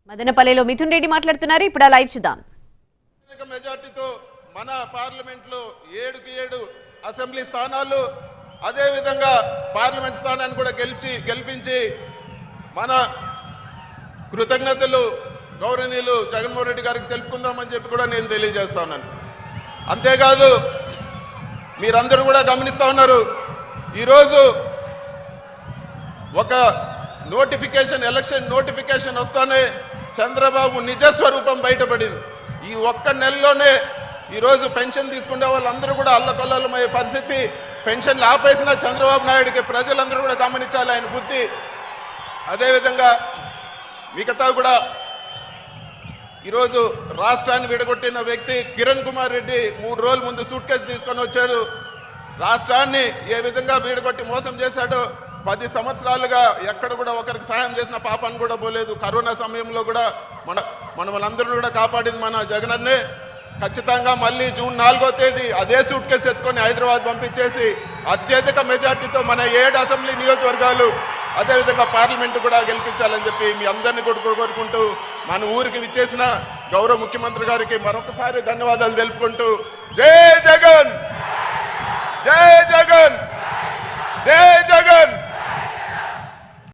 మదనపల్లిలో మిథున్ రెడ్డి మాట్లాడుతున్నారు. ఇప్పుడు ఆ లైవ్ చూద్దాం. మెజార్టీతో మన పార్లమెంట్ లో 7 అసెంబ్లీ స్థానాలు, అదే విధంగా పార్లమెంట్ స్థానాన్ని కూడా గెలిపించి మన కృతజ్ఞతలు గౌరవనీయులు జగన్మోహన్ రెడ్డి గారికి తెలుపుకుందామని చెప్పి కూడా నేను తెలియజేస్తా ఉన్నాను. అంతేకాదు మీరందరూ కూడా గమనిస్తా ఉన్నారు, ఈరోజు ఒక ఎలక్షన్ నోటిఫికేషన్ వస్తానే చంద్రబాబు నిజస్వరూపం బయటపడింది. ఈ ఒక్క నెలలోనే ఈరోజు పెన్షన్ తీసుకునే వాళ్ళందరూ కూడా అల్లకొల్లమయ్యే పరిస్థితి. పెన్షన్లు ఆపేసిన చంద్రబాబు నాయుడికి ప్రజలందరూ కూడా గమనించాలి ఆయన బుద్ధి. అదేవిధంగా మిగతా కూడా ఈరోజు రాష్ట్రాన్ని విడగొట్టిన వ్యక్తి కిరణ్ కుమార్ రెడ్డి 3 రోజుల ముందు సూట్ కేసు తీసుకొని వచ్చాడు. రాష్ట్రాన్ని ఏ విధంగా విడగొట్టి మోసం చేశాడో 10 సంవత్సరాలుగా ఎక్కడ కూడా ఒకరికి సాయం చేసిన పాపాన్ని కూడా పోలేదు. కరోనా సమయంలో కూడా మనమందరూ కూడా కాపాడింది మన జగనన్నే. ఖచ్చితంగా మళ్ళీ జూన్ 4వ తేదీ అదే సూట్ కేసు ఎత్తుకొని హైదరాబాద్ పంపించేసి అత్యధిక మెజార్టీతో మన 7 అసెంబ్లీ నియోజకవర్గాలు అదేవిధంగా పార్లమెంటు కూడా గెలిపించాలని చెప్పి మీ అందరినీ కూడా కోరుకుంటూ మన ఊరికి విచ్చేసిన గౌరవ ముఖ్యమంత్రి గారికి మరొకసారి ధన్యవాదాలు తెలుపుకుంటూ జై జగన్, జై జగన్, జై జగన్.